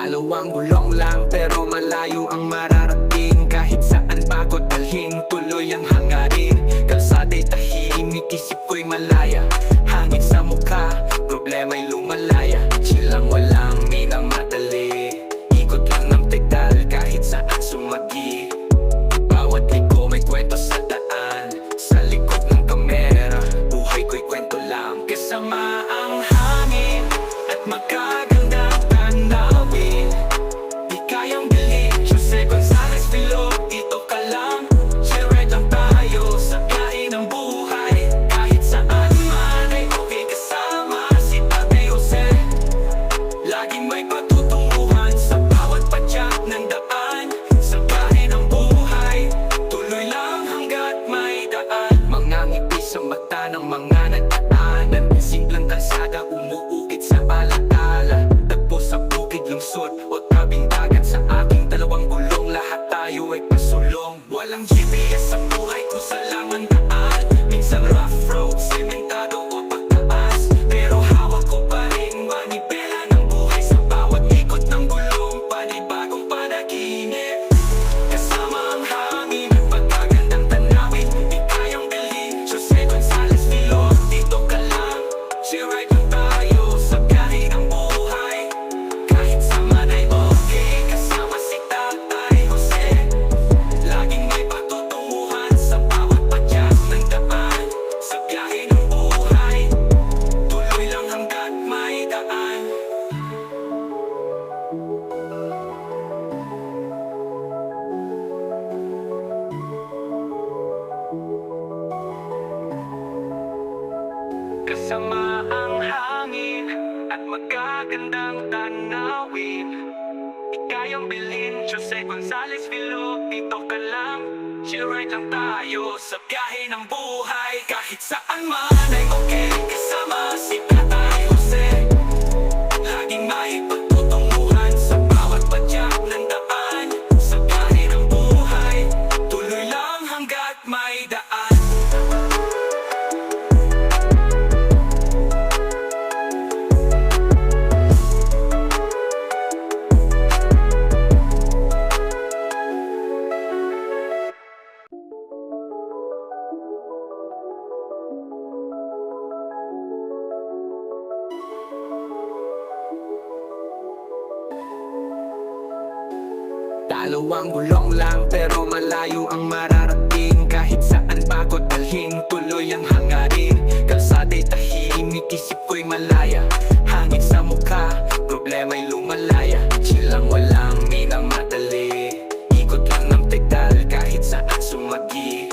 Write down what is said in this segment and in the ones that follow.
Dalawang gulong lang pero malayo ang mararating. Kahit saan bago dalhin, tuloy ang hangarin. Kalsada'y tahimik, isip ko'y malaya. Hangin sa mukha, problema'y lumalaya. Chill lang, walang minamadali. Ikot lang ng pedal kahit saan sumagi. Bawat liko may kwento sa daan. Sa likod ng kamera, buhay ko'y kwento lang. Kasama ang hangin at magagandang tanawin. Di kayang bilhin, Jose Gonzalez Filo. Dito ka lang, share lang tayo sa biyahe ng buhay. Kahit saan man ay okay kasama si Tate Jose. Laging may patutunguhan sa bawat padyak ng daan. Sa biyahe ng buhay, tuloy lang hanggat may daan. Mga ngiti sa mata ng mga nagdaanan. Simpleng kalsada umuukit sa alaala. Tagpo sa bukid, lungsod o tabing dagat. Sa aking dalawang gulong, lahat tayo ay pasulong. Walang GPS sa buhay ko sa laman daan. Minsan rough road, sementado o pagtaas. Pero hawak ko pa rin manibela ng buhay. Sa bawat ikot ng gulong, panibagong panaginip. Kasama ang hangin at pagkagandang tanawin. Di kayang bilhin, Jose Gonzalez Filo. Dito ka lang, share right lang tayo sa biyahe ng buhay. Kahit saan ay okay, kasama si Tatay Jose. Laging may patutunguhan sa bawat padyak ng daan. Sa biyahe ng buhay, tuloy lang hanggat may daan. Kasama ang hangin at magagandang tanawin. Di kayang bilhin, Jose Gonzalez Filo. Dito ka lang, share right lang tayo sa biyahe ng buhay. Kahit saan man ay okay, kasama si Tatay Jose. Laging may pagtutunguhan sa bawat padyak ng daan. Sa biyahe ng buhay, tuloy lang hanggat may daan. Dalawang gulong lang pero malayo ang mararating. Kahit saan bago dalhin, tuloy ang hangarin. Kalsada'y tahimik, isip ko'y malaya. Hangin sa mukha, problema'y lumalaya. Chill lang, walang minamadali. Ikot lang ng pedal kahit saan sumagi.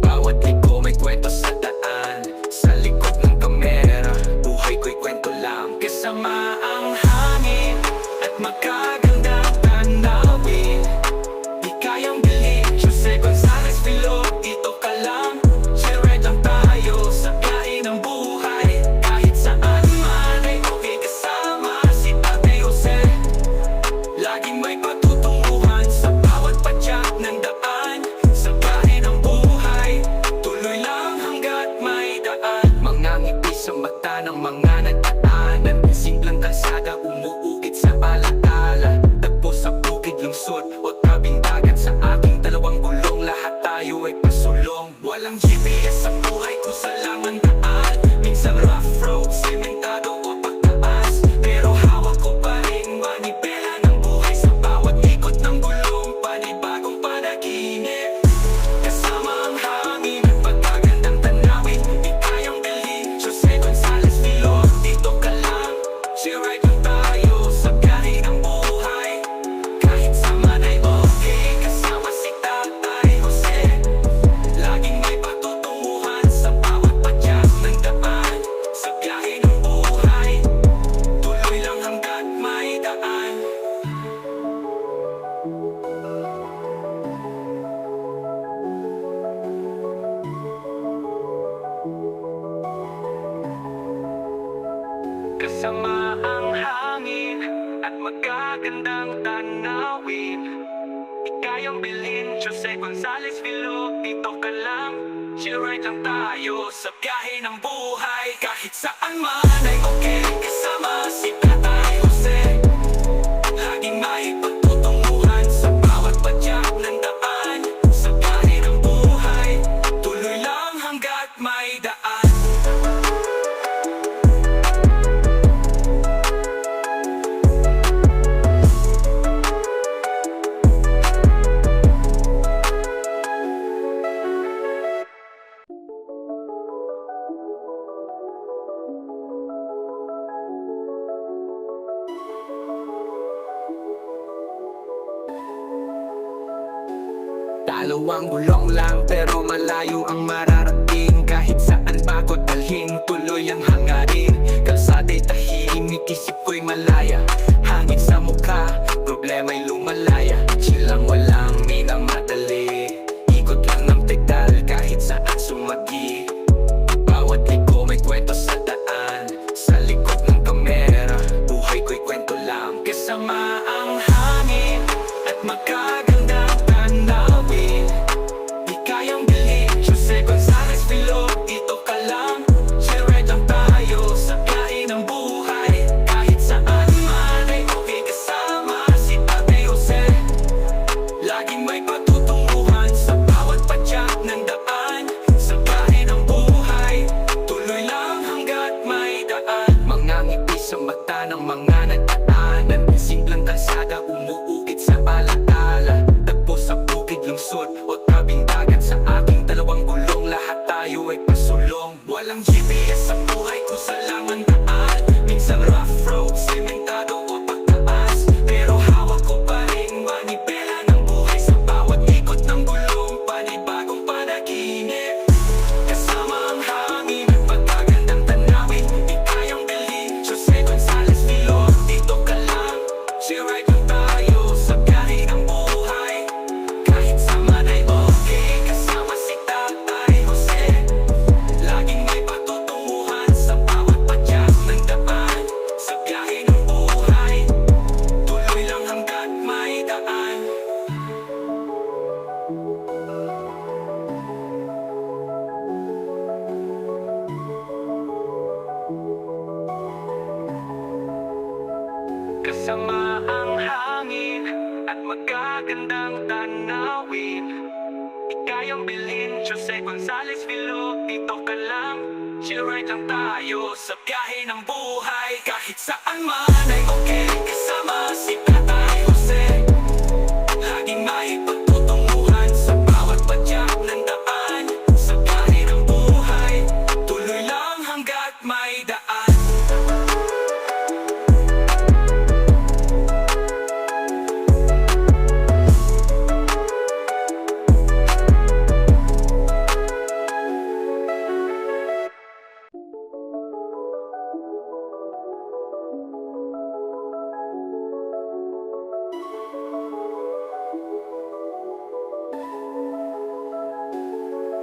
Bawat liko may kwento sa daan. Sa likod ng kamera, buhay ko'y kwento lang. Kasama ang hangin at magagandang tanawin. Di kayang bilhin, Jose Gonzalez Filo. Dito ka lang, share lang tayo sa biyahe ng buhay. Kahit saan man ay okay kasama si Tate Jose. Laging may patutunguhan sa bawat padyak ng daan. Sa biyahe ng buhay, tuloy lang hanggat may daan. Mga ngiti sa mata ng mga nagdaanan. Simpleng kalsada umuukit sa alaala. Tagpo sa bukid, lungsod o tabing dagat. Sa aking dalawang gulong, lahat tayo ay pasulong. Walang GPS sa buhay ko sa laman daan. Minsan rough road, sementado o pagtaas. Pero hawak ko pa rin manibela ng buhay. Sa bawat ikot ng gulong, panibagong panaginip. Kasama ang hangin at pagkagandang tanawin. Di kayang bilhin, Jose Gonzalez Filo. Dito ka lang, share right lang tayo sa biyahe ng buhay. Kahit saan ay okay, kasama si Tatay Jose. Laging may patutunguhan sa bawat padyak ng daan. Sa biyahe ng buhay, tuloy lang hanggat may daan. Kasama ang hangin at magagandang tanawin. Di kayang bilhin, Jose Gonzalez Filo. Dito ka lang, share right lang tayo sa biyahe ng buhay. Kahit saan man ay okay, kasama si Tatay Jose. Dalawang gulong lang pero malayo ang mararating. Kahit saan bago dalhin, tuloy ang hangarin. Kalsada'y tahimik, isip ko'y malaya. Hangin sa mukha, problema'y lumalaya. Chill lang, walang minamadali. Ikot lang ng pedal kahit saan sumagi. Bawat liko may kwento sa daan. Sa likod ng kamera, buhay ko'y kwento lang. Kasama ang hangin at magagandang tanawin. Di kayang bilhin, Jose Gonzalez Filo, dito ka lang. Share lang tayo sa biyahe ng buhay. Kahit saan man ay okay kasama si Ate Jose. Laging may patutunguhan sa bawat padyak ng daan. Sa biyahe ng buhay, tuloy lang hanggat may daan. Mga ngiti sa mata ng mga nagdaanan. Simpleng kalsada umuukit sa alaala. Tagpo sa bukid, lungsod o tabing dagat. Sa aking dalawang gulong lahat tayo ay pasulong. Walang GPS sa buhay kung saan lang ang daan. Minsan rough road, sementado o pagtaas. Pero hawak ko pa rin manibela ng buhay. Sa bawat ikot ng gulong, panibagong panaginip. Kasama ang hangin, pagkagandang tanawin. Di kayang bilhin, Jose Gonzalez Filo, dito ka lang. Share lang tayo sa biyahe ng buhay. Kahit saan ay okay, kasama si Tatay Jose. Laging may patutunguhan sa bawat padyak ng daan. Sa biyahe ng buhay, tuloy lang hanggat may daan. Kasama ang hangin at magagandang tanawin. Di kayang bilhin, Jose Gonzalez Filo, dito ka lang. Chill lang tayo sa biyahe ng buhay. Kahit saan man ay okay, kasama si Tatay Jose. Laging may pagtutunguhan sa bawat padyak ng daan. Sa biyahe ng buhay, tuloy lang hanggat may daan.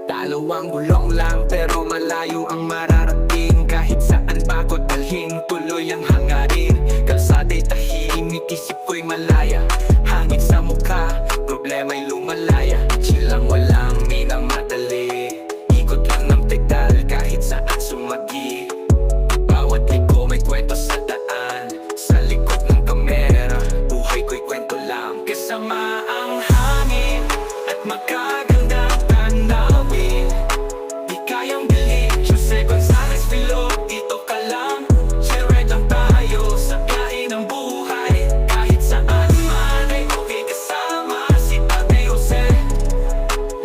Dalawang gulong lang pero malayo ang mararating. Kahit saan bago dalhin, tuloy ang hangarin. Kalsada'y tahimik, isip ko'y malaya. Hangin sa mukha, problema'y lumalaya. Chill lang, walang minamadali. Ikot lang ng pedal kahit saan sumagi. Bawat liko may kwento sa daan. Sa likod ng kamera, buhay ko'y kwento lang. Kasama ang hangin at magagandang tanawin. Di kayang bilhin, Jose Gonzalez Filo, dito ka lang. Share lang tayo sa biyahe ng buhay. Kahit saan man ay okay kasama si Ate Jose.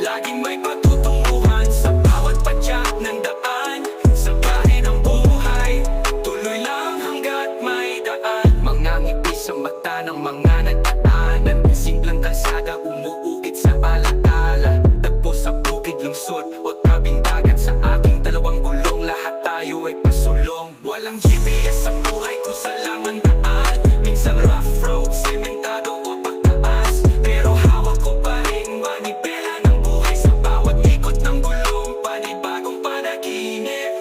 Laging may patutunguhan sa bawat padyak ng daan. Sa biyahe ng buhay, tuloy lang hanggat may daan. Mga ngiti sa mata ng mga nagdaanan. Simpleng kalsada umuukit sa alaala. Tagpo sa bukid, lungsod o tabing dagat. Sa aking dalawang gulong lahat tayo ay pasulong. Walang GPS sa buhay kung saan lang ang daan. Minsan rough road, sementado o pagtaas. Pero hawak ko pa rin manibela ng buhay. Sa bawat ikot ng gulong, panibagong panaginip.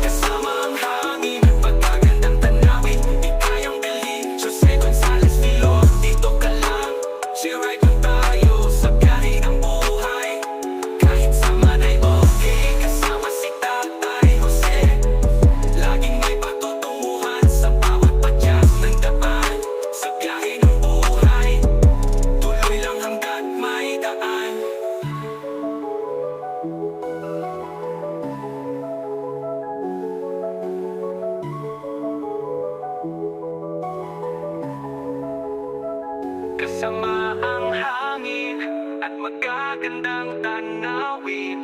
Kasama ang hangin, pagkagandang tanawin. Di kayang bilhin, Jose Gonzalez Filo, dito ka lang. Share lang tayo sa biyahe ng buhay. Kahit saan ay okay, kasama si Tatay Jose. Laging may patutunguhan sa bawat padyak ng daan. Sa biyahe ng buhay, tuloy lang hanggat may daan. Kasama ang hangin at magagandang tanawin.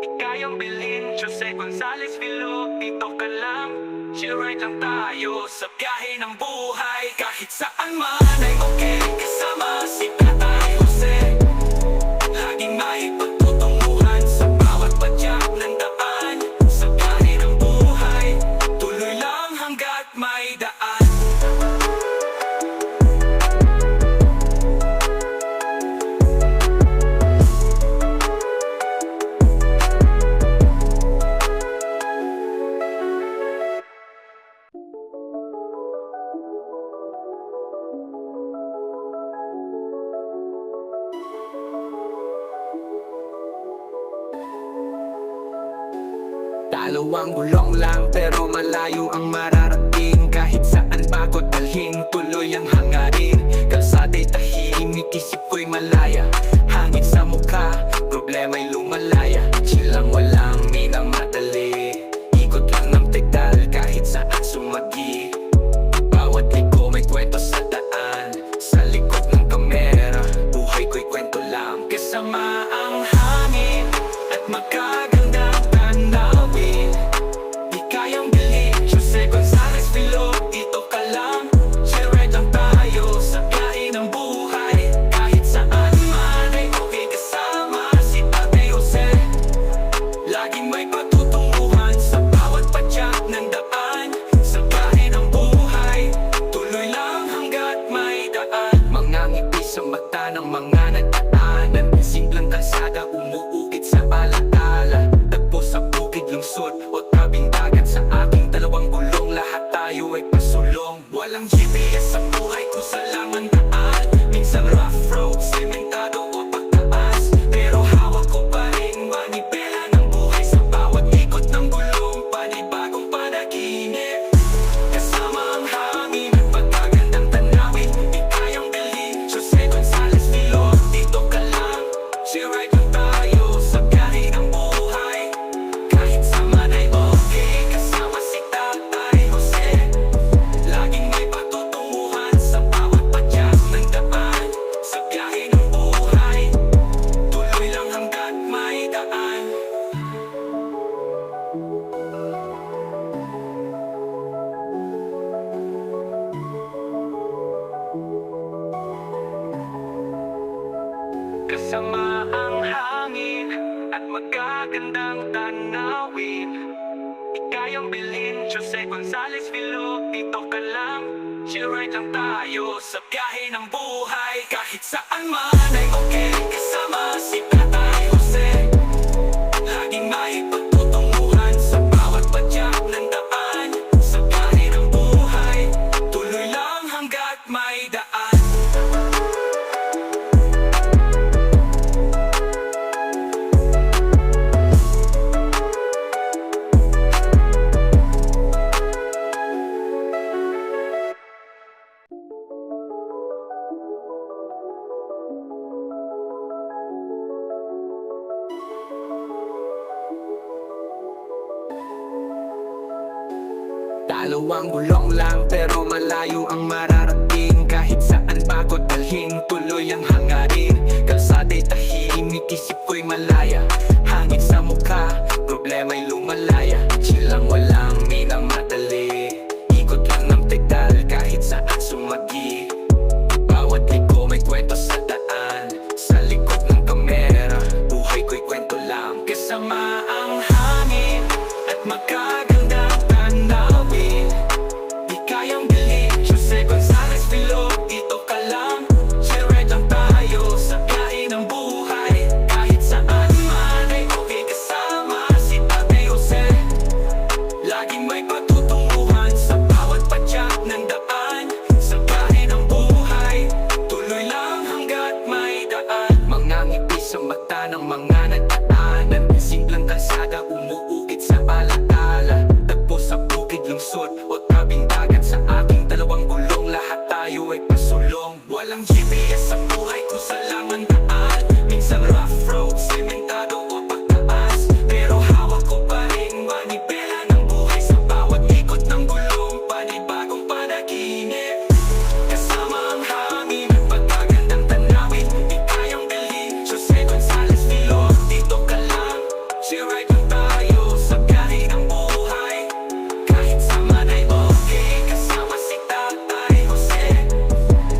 Di kayang bilhin, Jose Gonzalez Filo, dito ka lang. Share lang tayo sa biyahe ng buhay. Kahit saan man ay okay, kasama si Tatay Jose. Dalawang gulong lang pero malayo ang mararating. Kahit saan bago dalhin, tuloy ang hangarin. Kalsada'y tahimik, isip ko'y malaya. Hangin sa mukha, problema'y lumalaya. Chill lang, walang minamadali. Ikot lang ng pedal kahit saan sumagi. Bawat liko may kwento sa daan. Sa likod ng kamera, buhay ko'y kwento lang. Kasama ang hangin at magagandang tanawin. Di kayang bilhin, Jose Gonzalez Filo, dito ka lang. Share lang tayo sa biyahe ng buhay. Kahit saan man ay okay kasama si Ate Jose. Laging may patutunguhan sa bawat padyak ng daan. Sa biyahe ng buhay, tuloy lang hanggat may daan. Mga ngiti sa mata ng mga nagdaanan. Simpleng kalsada umuukit sa alaala. Tagpo sa bukid, lungsod o tabing dagat. Sa aking dalawang gulong, lahat tayo ay pasulong. Walang GPS sa buhay ko sa langan daan. Minsan rough road, sementado o pagtaas. Pero hawak ko pa rin manibela ng buhay. Sa bawat ikot ng gulong, panibagong panaginip. Kasama ang hangin at pagkagandang tanawin. Di kayang bilhin, Jose Gonzalez Filo, dito ka lang. Share lang tayo sa biyahe ng buhay. Kahit saan ay okay, kasama si Tatay Jose. Laging may patutunguhan sa bawat padyak ng daan. Sa biyahe ng buhay, tuloy lang hanggat may daan. Kasama ang hangin at magagandang tanawin. Di kayang bilhin, Jose Gonzalez Filo, dito ka lang. Share lang tayo sa biyahe ng buhay. Kahit saan man ay okay, kasama si Tatay Jose. Laging may pagtutunguhan sa bawat padyak ng daan. Sa biyahe ng buhay, tuloy lang hanggat may daan. Dalawang gulong lang pero malayo ang mararating. Kahit saan bago dalhin, tuloy ang hangarin. Kalsada'y tahimik, isip ko'y malaya. Hangin sa mukha, problema'y lumalaya. Chill lang, walang minamadali. Ikot lang ng pedal kahit saan sumagi. Bawat liko may kwento sa daan. Sa likod ng kamera, buhay ko'y kwento lang. Kasama ang hangin at magagandang tanawin. Di kayang bilhin, Jose Gonzalez Filo, dito ka lang. Share lang tayo sa biyahe ng buhay. Kahit saan man ay okay, kasama si Ate Jose. Laging may patutunguhan sa bawat padyak ng daan. Sa biyahe ng buhay, tuloy lang hanggat may daan. Mga ngiti sa mata ng mga nagdaanan. Simpleng kalsada umuukit sa alaala. Tagpo sa bukid, lungsod o tabing dagat. Sa aking dalawang gulong, lahat tayo ay pasulong. Walang GPS sa buhay ko sa langan daan. Minsan rough road, sementado o pagtaas. Pero hawak ko pa rin manibela ng buhay. Sa bawat ikot ng gulong, panibagong panaginip. Kasama ang hangin at pagkagandang tanawin. Di kayang bilhin, Jose Gonzalez Filo, dito ka lang. Share lang tayo sa biyahe ng buhay. Kahit saan ay okay, kasama si Tatay Jose.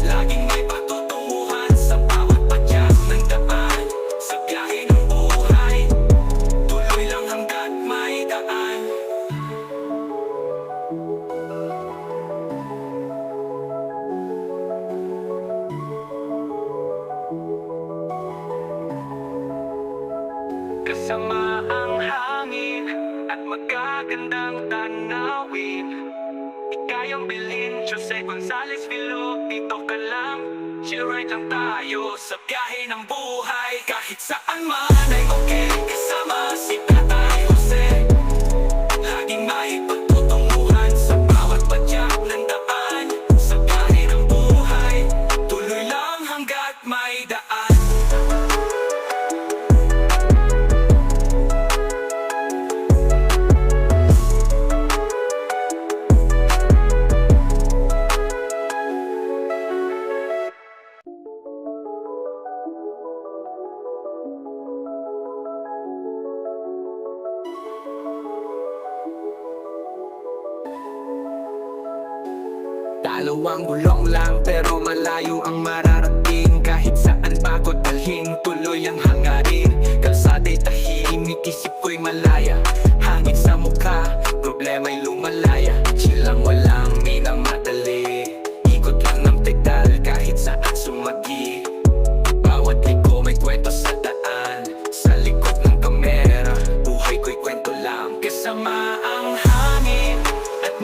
Laging may patutunguhan sa bawat padyak ng daan. Sa biyahe ng buhay, tuloy lang hanggat may daan. Kasama ang hangin at magagandang tanawin. Di kayang bilhin, Jose Gonzalez Filo, dito ka lang. Share lang tayo sa biyahe ng buhay. Kahit saan man ay okay, kasama si Tatay Jose. Dalawang gulong lang pero malayo ang mararating. Kahit saan bago dalhin, tuloy ang hangarin. Kalsada'y tahimik, isip ko'y malaya. Hangin sa mukha, problema'y lumalaya. Chill lang, walang minamadali. Ikot lang ng pedal kahit saan sumagi. Bawat liko may kwento sa daan. Sa likod ng kamera, buhay ko'y kwento lang. Kasama ang hangin at